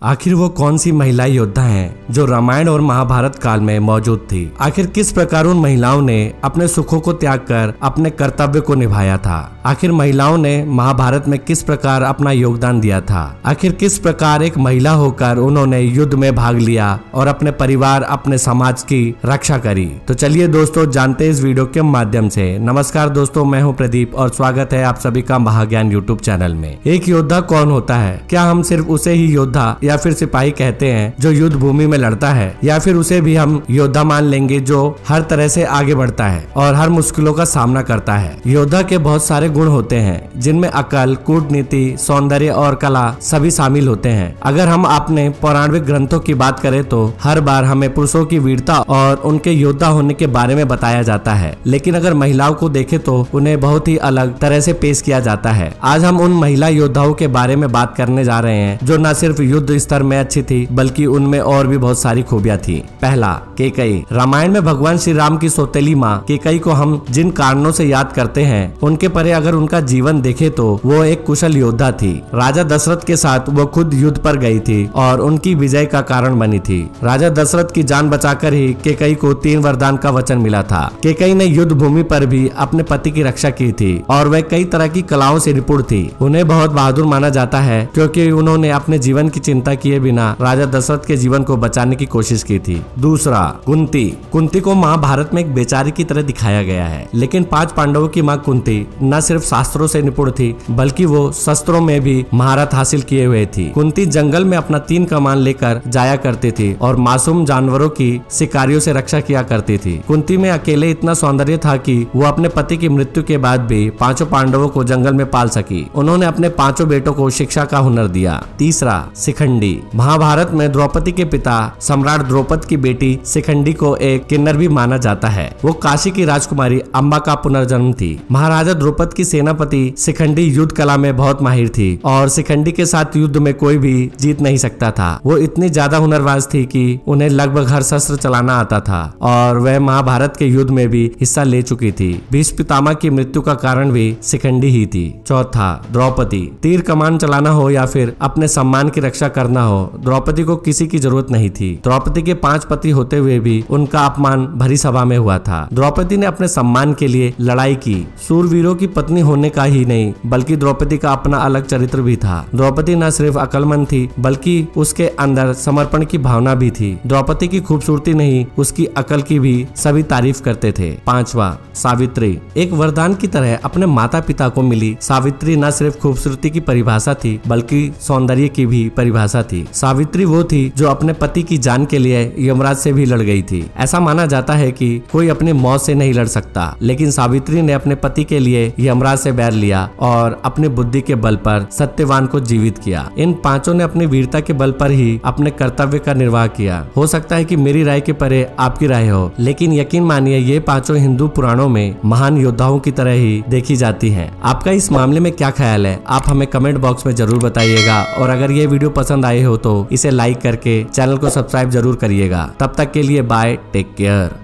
आखिर वो कौन सी महिला योद्धा हैं जो रामायण और महाभारत काल में मौजूद थी? आखिर किस प्रकार उन महिलाओं ने अपने सुखों को त्याग कर अपने कर्तव्य को निभाया था? आखिर महिलाओं ने महाभारत में किस प्रकार अपना योगदान दिया था? आखिर किस प्रकार एक महिला होकर उन्होंने युद्ध में भाग लिया और अपने परिवार, अपने समाज की रक्षा करी? तो चलिए दोस्तों, जानते हैं इस वीडियो के माध्यम से। नमस्कार दोस्तों, मैं हूं प्रदीप और स्वागत है आप सभी का महाज्ञान यूट्यूब चैनल में। एक योद्धा कौन होता है? क्या हम सिर्फ उसे ही योद्धा या फिर सिपाही कहते हैं जो युद्ध भूमि में लड़ता है, या फिर उसे भी हम योद्धा मान लेंगे जो हर तरह से आगे बढ़ता है और हर मुश्किलों का सामना करता है? योद्धा के बहुत सारे गुण होते हैं जिनमें अकल, कूटनीति, सौंदर्य और कला सभी शामिल होते हैं। अगर हम अपने पौराणिक ग्रंथों की बात करें तो हर बार हमें पुरुषों की वीरता और उनके योद्धा होने के बारे में बताया जाता है, लेकिन अगर महिलाओं को देखें तो उन्हें बहुत ही अलग तरह से पेश किया जाता है। आज हम उन महिला योद्धाओं के बारे में बात करने जा रहे हैं जो न सिर्फ युद्ध स्तर में अच्छी थी बल्कि उनमें और भी बहुत सारी खूबियां थी। पहला, कैकेयी। रामायण में भगवान श्री राम की सौतेली माँ कैकेयी को हम जिन कारणों से याद करते हैं उनके परे अगर उनका जीवन देखे तो वो एक कुशल योद्धा थी। राजा दशरथ के साथ वो खुद युद्ध पर गई थी और उनकी विजय का कारण बनी थी। राजा दशरथ की जान बचाकर ही कैकेयी को 3 वरदान का वचन मिला था। कैकेयी ने युद्ध भूमि पर भी अपने पति की रक्षा की थी और वह कई तरह की कलाओं से निपुण थी। उन्हें बहुत बहादुर माना जाता है क्योंकि उन्होंने अपने जीवन की चिंता किए बिना राजा दशरथ के जीवन को बचाने की कोशिश की थी। दूसरा, कुंती। कुंती को महाभारत में एक बेचारी की तरह दिखाया गया है, लेकिन 5 पांडवों की माँ कुंती न सिर्फ शास्त्रों से निपुण थी बल्कि वो शस्त्रों में भी महारत हासिल किए हुए थी। कुंती जंगल में अपना 3 कमान लेकर जाया करती थी और मासूम जानवरों की शिकारियों से रक्षा किया करती थी। कुंती में अकेले इतना सौंदर्य था कि वो अपने पति की मृत्यु के बाद भी 5 पांडवों को जंगल में पाल सकी। उन्होंने अपने 5 बेटों को शिक्षा का हुनर दिया। तीसरा, शिखंडी। महाभारत में द्रौपदी के पिता सम्राट द्रौपद की बेटी शिखंडी को एक किन्नर भी माना जाता है। वो काशी की राजकुमारी अम्बा का पुनर्जन्म थी। महाराजा द्रौपद की सेनापति शिखंडी युद्ध कला में बहुत माहिर थी और शिखंडी के साथ युद्ध में कोई भी जीत नहीं सकता था। वो इतनी ज्यादा हुनरबाज थी कि उन्हें लगभग हर शस्त्र चलाना आता था और वह महाभारत के युद्ध में भी हिस्सा ले चुकी थी। भीष्म पितामह की मृत्यु का कारण भी शिखंडी ही थी। चौथा, द्रौपदी। तीर कमान चलाना हो या फिर अपने सम्मान की रक्षा करना हो, द्रौपदी को किसी की जरूरत नहीं थी। द्रौपदी के 5 पति होते हुए भी उनका अपमान भरी सभा में हुआ था। द्रौपदी ने अपने सम्मान के लिए लड़ाई की। सूरवीरों की पत्नी होने का ही नहीं बल्कि द्रौपदी का अपना अलग चरित्र भी था। द्रौपदी न सिर्फ अक्लमंद थी बल्कि उसके अंदर समर्पण की भावना भी थी। द्रौपदी की खूबसूरती नहीं, उसकी अकल की भी सभी तारीफ करते थे। पांचवा, सावित्री। एक वरदान की तरह अपने माता पिता को मिली सावित्री न सिर्फ खूबसूरती की परिभाषा थी बल्कि सौंदर्य की भी परिभाषा थी। सावित्री वो थी जो अपने पति की जान के लिए यमराज से भी लड़ गई थी। ऐसा माना जाता है कि कोई अपनी मौत से नहीं लड़ सकता, लेकिन सावित्री ने अपने पति के लिए यमराज से बैर लिया और अपनी बुद्धि के बल पर सत्यवान को जीवित किया। इन 5 ने अपनी वीरता के बल पर ही अपने कर्तव्य का निर्वाह किया। हो सकता है कि मेरी राय के परे आपकी राय हो, लेकिन यकीन मानिए ये 5 हिंदू पुराणों में महान योद्धाओं की तरह ही देखी जाती हैं। आपका इस मामले में क्या ख्याल है? आप हमें कमेंट बॉक्स में जरूर बताइएगा और अगर ये वीडियो पसंद आए हो तो इसे लाइक करके चैनल को सब्सक्राइब जरूर करिएगा। तब तक के लिए बाय, टेक केयर।